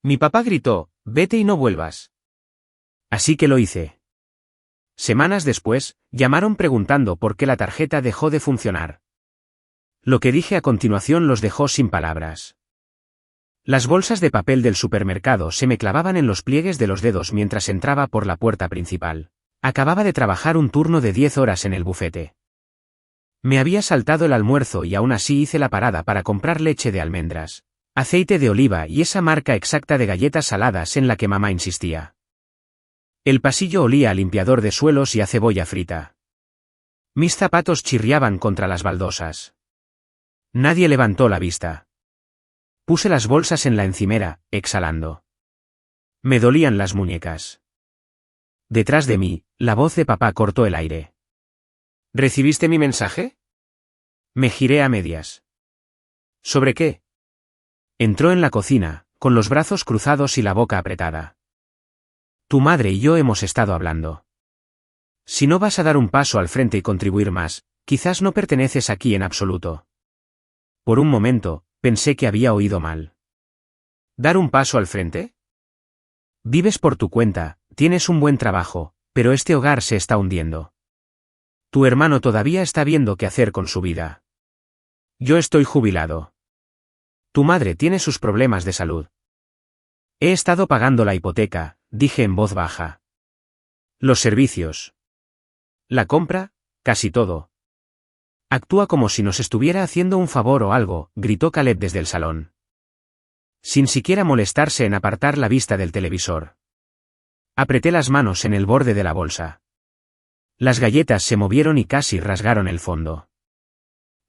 Mi papá gritó, vete y no vuelvas. Así que lo hice. Semanas después, llamaron preguntando por qué la tarjeta dejó de funcionar. Lo que dije a continuación los dejó sin palabras. Las bolsas de papel del supermercado se me clavaban en los pliegues de los dedos mientras entraba por la puerta principal. Acababa de trabajar un turno de 10 horas en el bufete. Me había saltado el almuerzo y aún así hice la parada para comprar leche de almendras, aceite de oliva y esa marca exacta de galletas saladas en la que mamá insistía. El pasillo olía a limpiador de suelos y a cebolla frita. Mis zapatos chirriaban contra las baldosas. Nadie levantó la vista. Puse las bolsas en la encimera, exhalando. Me dolían las muñecas. Detrás de mí, la voz de papá cortó el aire. ¿Recibiste mi mensaje? Me giré a medias. ¿Sobre qué? Entró en la cocina, con los brazos cruzados y la boca apretada. Tu madre y yo hemos estado hablando. Si no vas a dar un paso al frente y contribuir más, quizás no perteneces aquí en absoluto. Por un momento, pensé que había oído mal. ¿Dar un paso al frente? Vives por tu cuenta, tienes un buen trabajo, pero este hogar se está hundiendo. Tu hermano todavía está viendo qué hacer con su vida. Yo estoy jubilado. Tu madre tiene sus problemas de salud. He estado pagando la hipoteca, dije en voz baja. Los servicios. La compra, casi todo. Actúa como si nos estuviera haciendo un favor o algo, gritó Caleb desde el salón. Sin siquiera molestarse en apartar la vista del televisor. Apreté las manos en el borde de la bolsa. Las galletas se movieron y casi rasgaron el fondo.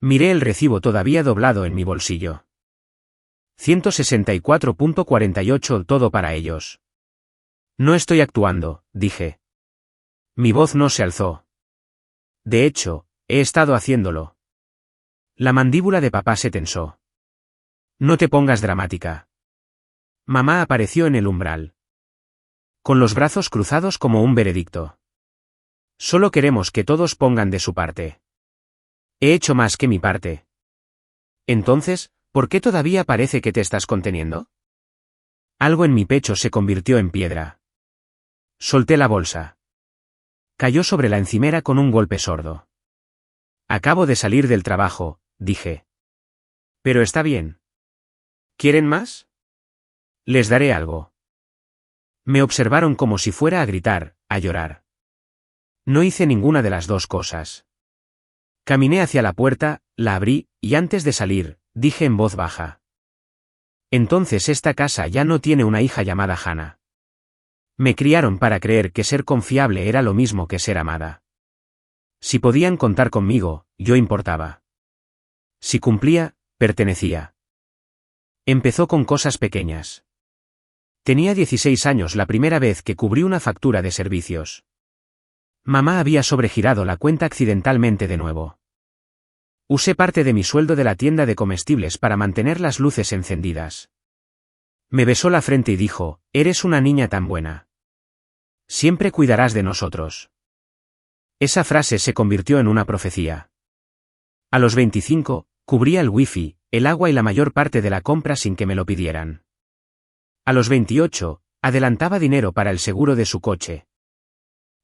Miré el recibo todavía doblado en mi bolsillo. 164.48 todo para ellos. No estoy actuando, dije. Mi voz no se alzó. De hecho, he estado haciéndolo. La mandíbula de papá se tensó. No te pongas dramática. Mamá apareció en el umbral. Con los brazos cruzados como un veredicto. Solo queremos que todos pongan de su parte. He hecho más que mi parte. Entonces, ¿por qué todavía parece que te estás conteniendo? Algo en mi pecho se convirtió en piedra. Solté la bolsa. Cayó sobre la encimera con un golpe sordo. Acabo de salir del trabajo, dije. Pero está bien. ¿Quieren más? Les daré algo. Me observaron como si fuera a gritar, a llorar. No hice ninguna de las dos cosas. Caminé hacia la puerta, la abrí, y antes de salir, dije en voz baja. Entonces esta casa ya no tiene una hija llamada Hannah. Me criaron para creer que ser confiable era lo mismo que ser amada. Si podían contar conmigo, yo importaba. Si cumplía, pertenecía. Empezó con cosas pequeñas. Tenía 16 años la primera vez que cubrí una factura de servicios. Mamá había sobregirado la cuenta accidentalmente de nuevo. Usé parte de mi sueldo de la tienda de comestibles para mantener las luces encendidas. Me besó la frente y dijo, eres una niña tan buena. Siempre cuidarás de nosotros. Esa frase se convirtió en una profecía. A los 25, cubría el wifi, el agua y la mayor parte de la compra sin que me lo pidieran. A los 28, adelantaba dinero para el seguro de su coche.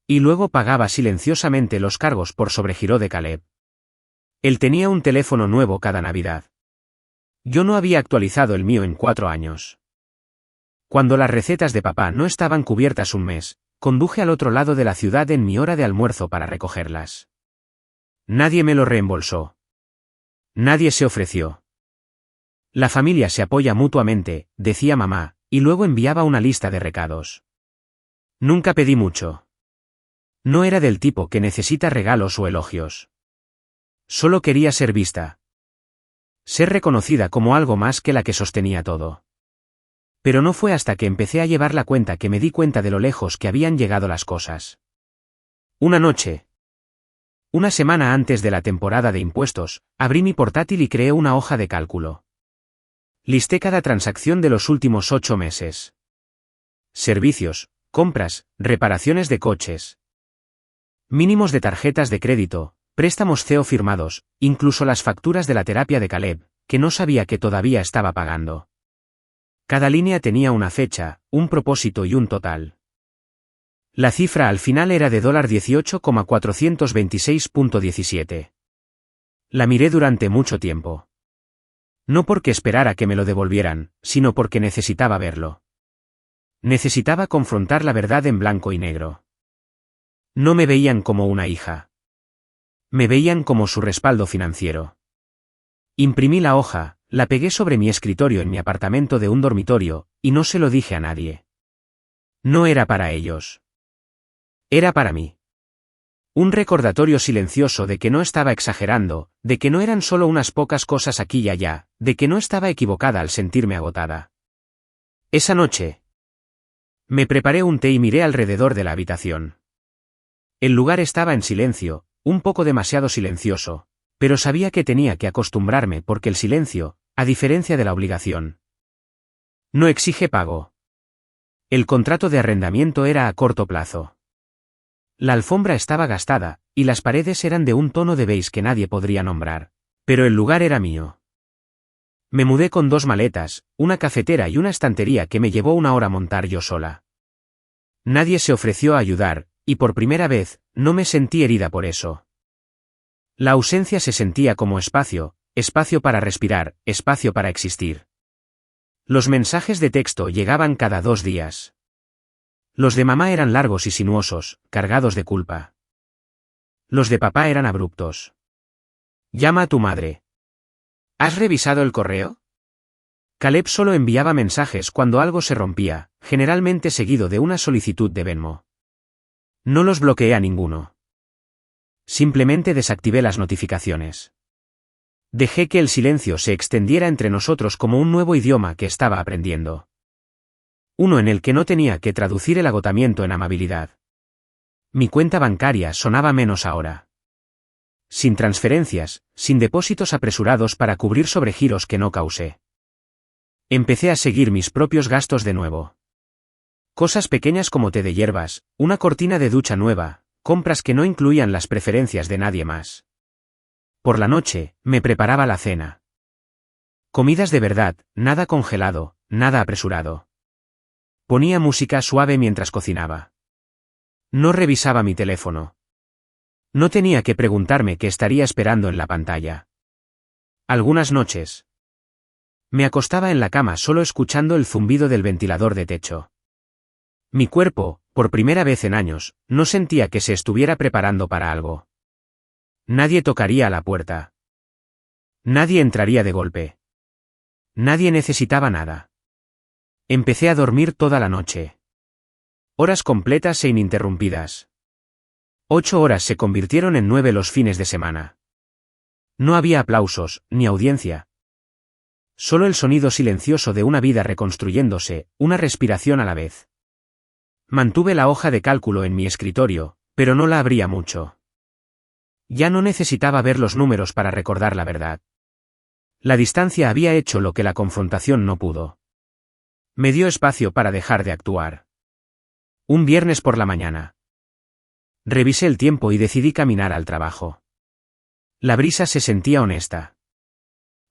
Y luego pagaba silenciosamente los cargos por sobregiro de Caleb. Él tenía un teléfono nuevo cada Navidad. Yo no había actualizado el mío en 4 años. Cuando las recetas de papá no estaban cubiertas un mes, conduje al otro lado de la ciudad en mi hora de almuerzo para recogerlas. Nadie me lo reembolsó. Nadie se ofreció. La familia se apoya mutuamente, decía mamá, y luego enviaba una lista de recados. Nunca pedí mucho. No era del tipo que necesita regalos o elogios. Solo quería ser vista. Ser reconocida como algo más que la que sostenía todo. Pero no fue hasta que empecé a llevar la cuenta que me di cuenta de lo lejos que habían llegado las cosas. Una noche. Una semana antes de la temporada de impuestos, abrí mi portátil y creé una hoja de cálculo. Listé cada transacción de los últimos 8 meses. Servicios, compras, reparaciones de coches. Mínimos de tarjetas de crédito, préstamos CEO firmados, incluso las facturas de la terapia de Caleb, que no sabía que todavía estaba pagando. Cada línea tenía una fecha, un propósito y un total. La cifra al final era de $18,426.17. La miré durante mucho tiempo. No porque esperara que me lo devolvieran, sino porque necesitaba verlo. Necesitaba confrontar la verdad en blanco y negro. No me veían como una hija. Me veían como su respaldo financiero. Imprimí la hoja, la pegué sobre mi escritorio en mi apartamento de un dormitorio, y no se lo dije a nadie. No era para ellos. Era para mí. Un recordatorio silencioso de que no estaba exagerando, de que no eran solo unas pocas cosas aquí y allá, de que no estaba equivocada al sentirme agotada. Esa noche, me preparé un té y miré alrededor de la habitación. El lugar estaba en silencio, un poco demasiado silencioso, pero sabía que tenía que acostumbrarme porque el silencio, a diferencia de la obligación, no exige pago. El contrato de arrendamiento era a corto plazo. La alfombra estaba gastada, y las paredes eran de un tono de beige que nadie podría nombrar, pero el lugar era mío. Me mudé con 2 maletas, una cafetera y una estantería que me llevó 1 hora montar yo sola. Nadie se ofreció a ayudar, y por primera vez, no me sentí herida por eso. La ausencia se sentía como espacio, espacio para respirar, espacio para existir. Los mensajes de texto llegaban cada 2 días. Los de mamá eran largos y sinuosos, cargados de culpa. Los de papá eran abruptos. Llama a tu madre. ¿Has revisado el correo? Caleb solo enviaba mensajes cuando algo se rompía, generalmente seguido de una solicitud de Venmo. No los bloqueé a ninguno. Simplemente desactivé las notificaciones. Dejé que el silencio se extendiera entre nosotros como un nuevo idioma que estaba aprendiendo. Uno en el que no tenía que traducir el agotamiento en amabilidad. Mi cuenta bancaria sonaba menos ahora. Sin transferencias, sin depósitos apresurados para cubrir sobregiros que no causé. Empecé a seguir mis propios gastos de nuevo. Cosas pequeñas como té de hierbas, una cortina de ducha nueva, compras que no incluían las preferencias de nadie más. Por la noche, me preparaba la cena. Comidas de verdad, nada congelado, nada apresurado. Ponía música suave mientras cocinaba. No revisaba mi teléfono. No tenía que preguntarme qué estaría esperando en la pantalla. Algunas noches, me acostaba en la cama solo escuchando el zumbido del ventilador de techo. Mi cuerpo, por primera vez en años, no sentía que se estuviera preparando para algo. Nadie tocaría a la puerta. Nadie entraría de golpe. Nadie necesitaba nada. Empecé a dormir toda la noche. Horas completas e ininterrumpidas. 8 horas se convirtieron en 9 los fines de semana. No había aplausos, ni audiencia. Solo el sonido silencioso de una vida reconstruyéndose, una respiración a la vez. Mantuve la hoja de cálculo en mi escritorio, pero no la abría mucho. Ya no necesitaba ver los números para recordar la verdad. La distancia había hecho lo que la confrontación no pudo. Me dio espacio para dejar de actuar. Un viernes por la mañana. Revisé el tiempo y decidí caminar al trabajo. La brisa se sentía honesta.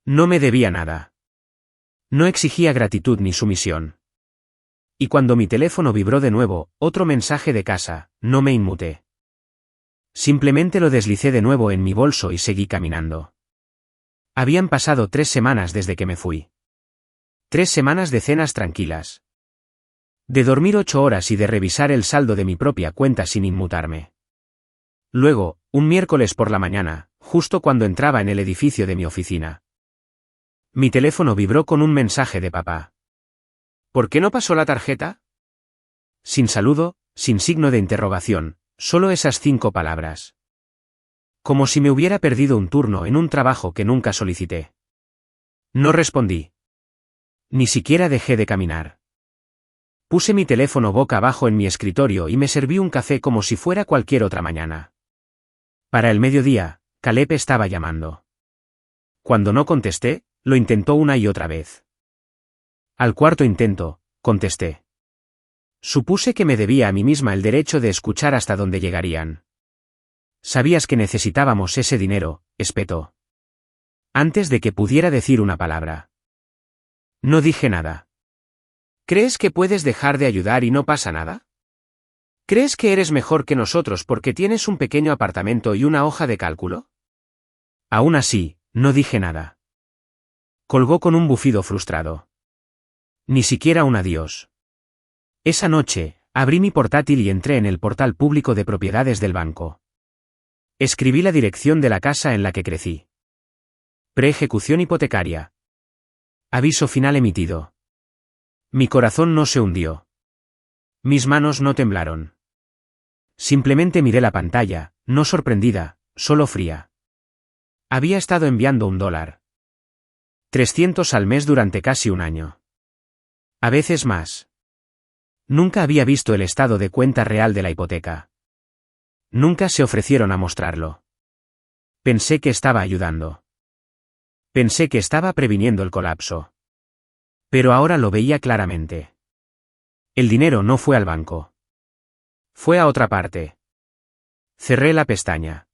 No me debía nada. No exigía gratitud ni sumisión. Y cuando mi teléfono vibró de nuevo, otro mensaje de casa, no me inmuté. Simplemente lo deslicé de nuevo en mi bolso y seguí caminando. Habían pasado 3 semanas desde que me fui. 3 semanas de cenas tranquilas. De dormir 8 horas y de revisar el saldo de mi propia cuenta sin inmutarme. Luego, un miércoles por la mañana, justo cuando entraba en el edificio de mi oficina. Mi teléfono vibró con un mensaje de papá. ¿Por qué no pasó la tarjeta? Sin saludo, sin signo de interrogación, solo esas 5 palabras. Como si me hubiera perdido un turno en un trabajo que nunca solicité. No respondí. Ni siquiera dejé de caminar. Puse mi teléfono boca abajo en mi escritorio y me serví un café como si fuera cualquier otra mañana. Para el mediodía, Caleb estaba llamando. Cuando no contesté, lo intentó una y otra vez. Al cuarto intento, contesté. Supuse que me debía a mí misma el derecho de escuchar hasta dónde llegarían. Sabías que necesitábamos ese dinero, espetó. Antes de que pudiera decir una palabra. No dije nada. ¿Crees que puedes dejar de ayudar y no pasa nada? ¿Crees que eres mejor que nosotros porque tienes un pequeño apartamento y una hoja de cálculo? Aún así, no dije nada. Colgó con un bufido frustrado. Ni siquiera un adiós. Esa noche, abrí mi portátil y entré en el portal público de propiedades del banco. Escribí la dirección de la casa en la que crecí. Pre-ejecución hipotecaria. Aviso final emitido. Mi corazón no se hundió. Mis manos no temblaron. Simplemente miré la pantalla, no sorprendida, solo fría. Había estado enviando $1. 300 al mes durante casi un año. A veces más. Nunca había visto el estado de cuenta real de la hipoteca. Nunca se ofrecieron a mostrarlo. Pensé que estaba ayudando. Pensé que estaba previniendo el colapso. Pero ahora lo veía claramente. El dinero no fue al banco. Fue a otra parte. Cerré la pestaña.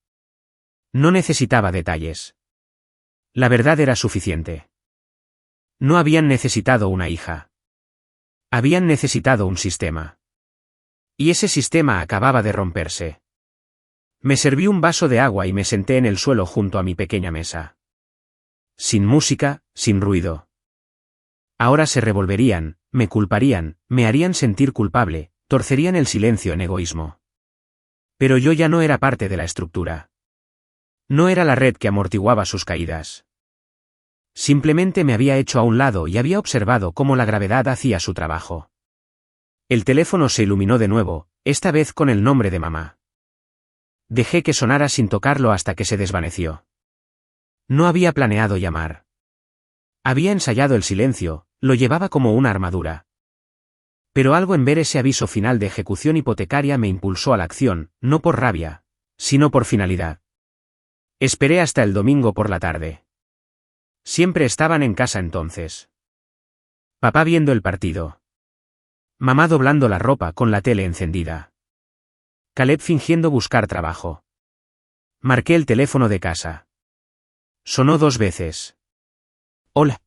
No necesitaba detalles. La verdad era suficiente. No habían necesitado una hija. Habían necesitado un sistema. Y ese sistema acababa de romperse. Me serví un vaso de agua y me senté en el suelo junto a mi pequeña mesa. Sin música, sin ruido. Ahora se revolverían, me culparían, me harían sentir culpable, torcerían el silencio en egoísmo. Pero yo ya no era parte de la estructura. No era la red que amortiguaba sus caídas. Simplemente me había hecho a un lado y había observado cómo la gravedad hacía su trabajo. El teléfono se iluminó de nuevo, esta vez con el nombre de mamá. Dejé que sonara sin tocarlo hasta que se desvaneció. No había planeado llamar. Había ensayado el silencio, lo llevaba como una armadura. Pero algo en ver ese aviso final de ejecución hipotecaria me impulsó a la acción, no por rabia, sino por finalidad. Esperé hasta el domingo por la tarde. Siempre estaban en casa entonces. Papá viendo el partido. Mamá doblando la ropa con la tele encendida. Caleb fingiendo buscar trabajo. Marqué el teléfono de casa. Sonó 2 veces. Hola.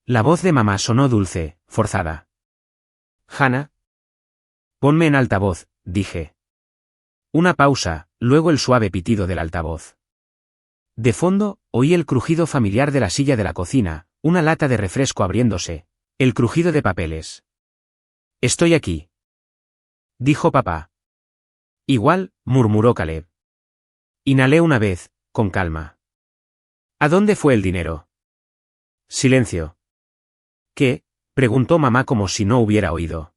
La voz de mamá sonó dulce, forzada. Hannah. Ponme en altavoz, dije. Una pausa, luego el suave pitido del altavoz. De fondo, oí el crujido familiar de la silla de la cocina, una lata de refresco abriéndose, el crujido de papeles. Estoy aquí. Dijo papá. Igual, murmuró Caleb. Inhalé una vez, con calma. ¿A dónde fue el dinero? Silencio. ¿Qué? Preguntó mamá como si no hubiera oído.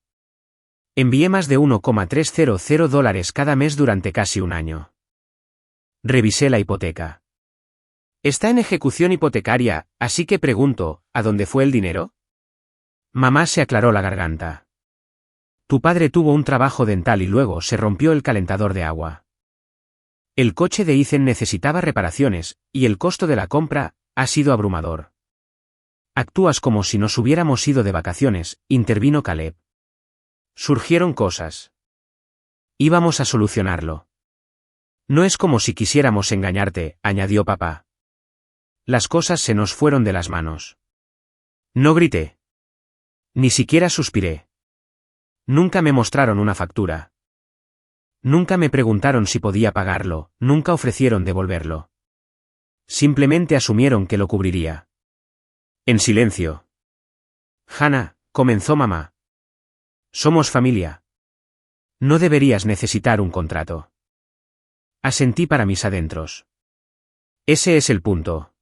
Envié más de $1,300 cada mes durante casi un año. Revisé la hipoteca. Está en ejecución hipotecaria, así que pregunto, ¿a dónde fue el dinero? Mamá se aclaró la garganta. Tu padre tuvo un trabajo dental y luego se rompió el calentador de agua. El coche de Ethan necesitaba reparaciones, y el costo de la compra ha sido abrumador. Actúas como si nos hubiéramos ido de vacaciones, intervino Caleb. Surgieron cosas. Íbamos a solucionarlo. No es como si quisiéramos engañarte, añadió papá. Las cosas se nos fueron de las manos. No grité. Ni siquiera suspiré. Nunca me mostraron una factura. Nunca me preguntaron si podía pagarlo, nunca ofrecieron devolverlo. Simplemente asumieron que lo cubriría. En silencio. Hannah, comenzó mamá. Somos familia. No deberías necesitar un contrato. Asentí para mis adentros. Ese es el punto.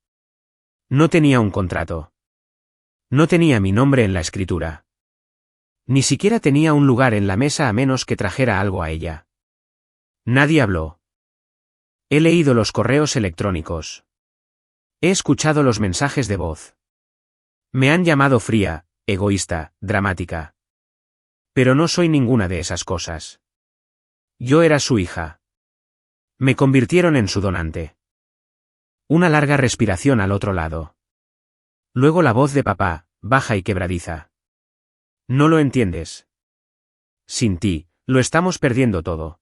No tenía un contrato. No tenía mi nombre en la escritura. Ni siquiera tenía un lugar en la mesa a menos que trajera algo a ella. Nadie habló. He leído los correos electrónicos. He escuchado los mensajes de voz. Me han llamado fría, egoísta, dramática. Pero no soy ninguna de esas cosas. Yo era su hija. Me convirtieron en su donante. Una larga respiración al otro lado. Luego la voz de papá, baja y quebradiza. No lo entiendes. Sin ti, lo estamos perdiendo todo.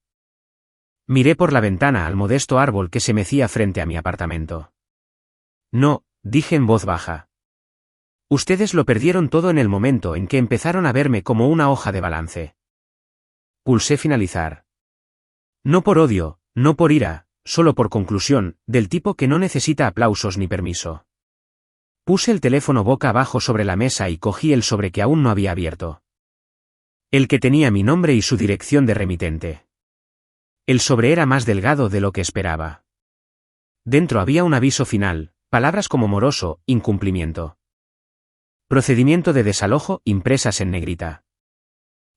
Miré por la ventana al modesto árbol que se mecía frente a mi apartamento. No, dije en voz baja. Ustedes lo perdieron todo en el momento en que empezaron a verme como una hoja de balance. Pulsé finalizar. No por odio, no por ira, solo por conclusión, del tipo que no necesita aplausos ni permiso. Puse el teléfono boca abajo sobre la mesa y cogí el sobre que aún no había abierto. El que tenía mi nombre y su dirección de remitente. El sobre era más delgado de lo que esperaba. Dentro había un aviso final, palabras como moroso, incumplimiento. Procedimiento de desalojo impresas en negrita.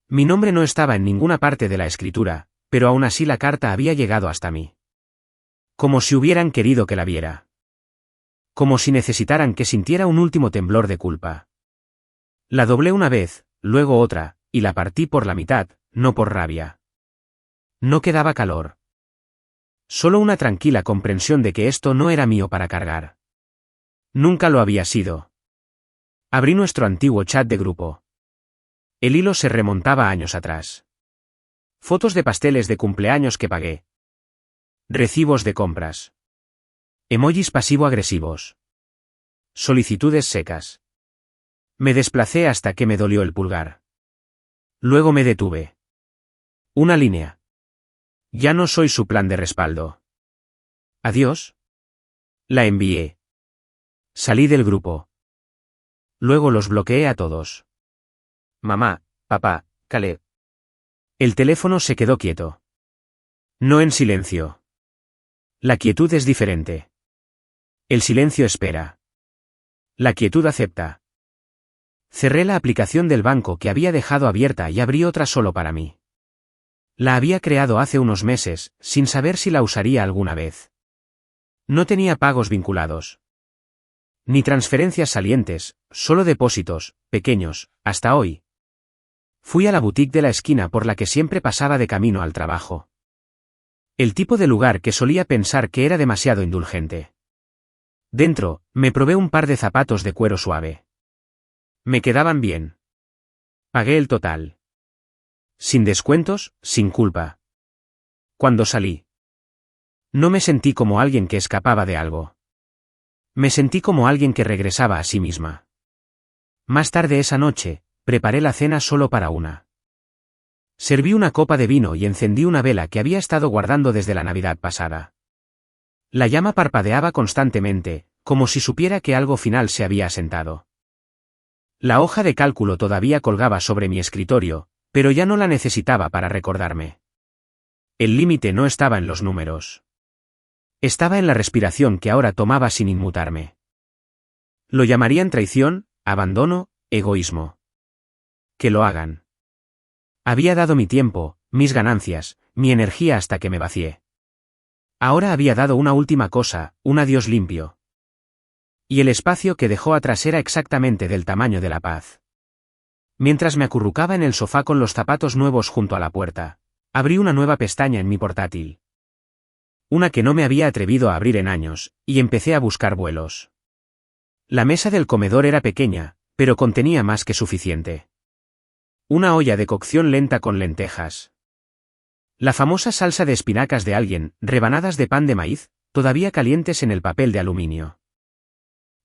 Mi nombre no estaba en ninguna parte de la escritura, pero aún así la carta había llegado hasta mí. Como si hubieran querido que la viera. Como si necesitaran que sintiera un último temblor de culpa. La doblé una vez, luego otra, y la partí por la mitad, no por rabia. No quedaba calor. Solo una tranquila comprensión de que esto no era mío para cargar. Nunca lo había sido. Abrí nuestro antiguo chat de grupo. El hilo se remontaba años atrás. Fotos de pasteles de cumpleaños que pagué. Recibos de compras. Emojis pasivo-agresivos. Solicitudes secas. Me desplacé hasta que me dolió el pulgar. Luego me detuve. Una línea. Ya no soy su plan de respaldo. Adiós. La envié. Salí del grupo. Luego los bloqueé a todos. Mamá, papá, Caleb. El teléfono se quedó quieto. No en silencio. La quietud es diferente. El silencio espera. La quietud acepta. Cerré la aplicación del banco que había dejado abierta y abrí otra solo para mí. La había creado hace unos meses, sin saber si la usaría alguna vez. No tenía pagos vinculados. Ni transferencias salientes, solo depósitos, pequeños, hasta hoy. Fui a la boutique de la esquina por la que siempre pasaba de camino al trabajo. El tipo de lugar que solía pensar que era demasiado indulgente. Dentro, me probé un par de zapatos de cuero suave. Me quedaban bien. Pagué el total. Sin descuentos, sin culpa. Cuando salí, no me sentí como alguien que escapaba de algo. Me sentí como alguien que regresaba a sí misma. Más tarde esa noche, preparé la cena solo para una. Serví una copa de vino y encendí una vela que había estado guardando desde la Navidad pasada. La llama parpadeaba constantemente, como si supiera que algo final se había asentado. La hoja de cálculo todavía colgaba sobre mi escritorio, pero ya no la necesitaba para recordarme. El límite no estaba en los números. Estaba en la respiración que ahora tomaba sin inmutarme. Lo llamarían traición, abandono, egoísmo. Que lo hagan. Había dado mi tiempo, mis ganancias, mi energía hasta que me vacié. Ahora había dado una última cosa, un adiós limpio. Y el espacio que dejó atrás era exactamente del tamaño de la paz. Mientras me acurrucaba en el sofá con los zapatos nuevos junto a la puerta, abrí una nueva pestaña en mi portátil. Una que no me había atrevido a abrir en años, y empecé a buscar vuelos. La mesa del comedor era pequeña, pero contenía más que suficiente. Una olla de cocción lenta con lentejas. La famosa salsa de espinacas de alguien, rebanadas de pan de maíz, todavía calientes en el papel de aluminio.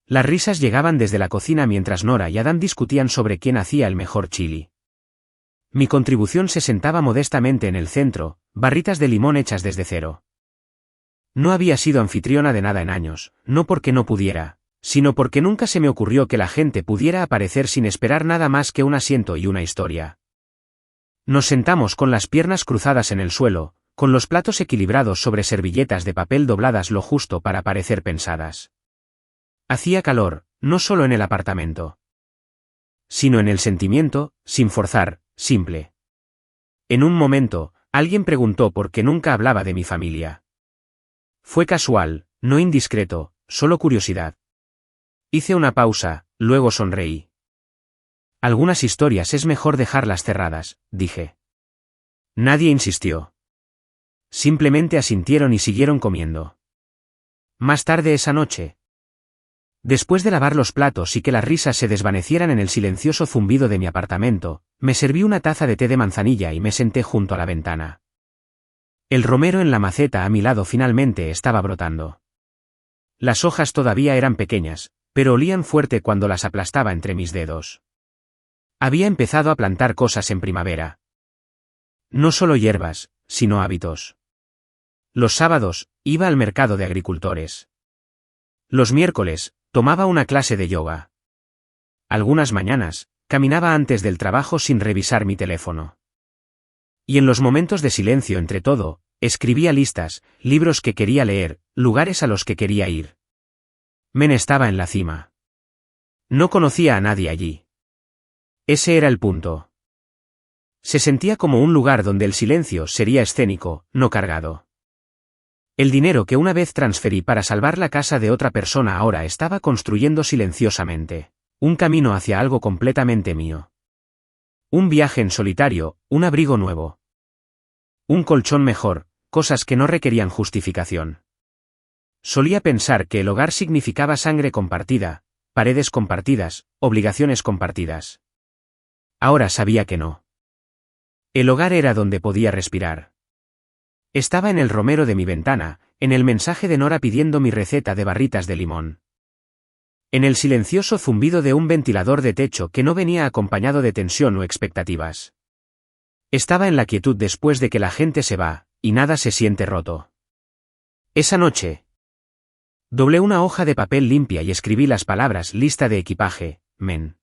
Las risas llegaban desde la cocina mientras Nora y Adam discutían sobre quién hacía el mejor chili. Mi contribución se sentaba modestamente en el centro, barritas de limón hechas desde cero. No había sido anfitriona de nada en años, no porque no pudiera, sino porque nunca se me ocurrió que la gente pudiera aparecer sin esperar nada más que un asiento y una historia. Nos sentamos con las piernas cruzadas en el suelo, con los platos equilibrados sobre servilletas de papel dobladas lo justo para parecer pensadas. Hacía calor, no solo en el apartamento, sino en el sentimiento, sin forzar, simple. En un momento, alguien preguntó por qué nunca hablaba de mi familia. Fue casual, no indiscreto, solo curiosidad. Hice una pausa, luego sonreí. Algunas historias es mejor dejarlas cerradas, dije. Nadie insistió. Simplemente asintieron y siguieron comiendo. Más tarde esa noche, después de lavar los platos y que las risas se desvanecieran en el silencioso zumbido de mi apartamento, me serví una taza de té de manzanilla y me senté junto a la ventana. El romero en la maceta a mi lado finalmente estaba brotando. Las hojas todavía eran pequeñas, pero olían fuerte cuando las aplastaba entre mis dedos. Había empezado a plantar cosas en primavera. No solo hierbas, sino hábitos. Los sábados, iba al mercado de agricultores. Los miércoles, tomaba una clase de yoga. Algunas mañanas, caminaba antes del trabajo sin revisar mi teléfono. Y en los momentos de silencio entre todo, escribía listas, libros que quería leer, lugares a los que quería ir. Men estaba en la cima. No conocía a nadie allí. Ese era el punto. Se sentía como un lugar donde el silencio sería escénico, no cargado. El dinero que una vez transferí para salvar la casa de otra persona ahora estaba construyendo silenciosamente un camino hacia algo completamente mío. Un viaje en solitario, un abrigo nuevo. Un colchón mejor, cosas que no requerían justificación. Solía pensar que el hogar significaba sangre compartida, paredes compartidas, obligaciones compartidas. Ahora sabía que no. El hogar era donde podía respirar. Estaba en el romero de mi ventana, en el mensaje de Nora pidiendo mi receta de barritas de limón. En el silencioso zumbido de un ventilador de techo que no venía acompañado de tensión o expectativas. Estaba en la quietud después de que la gente se va, y nada se siente roto. Esa noche, doblé una hoja de papel limpia y escribí las palabras lista de equipaje, men.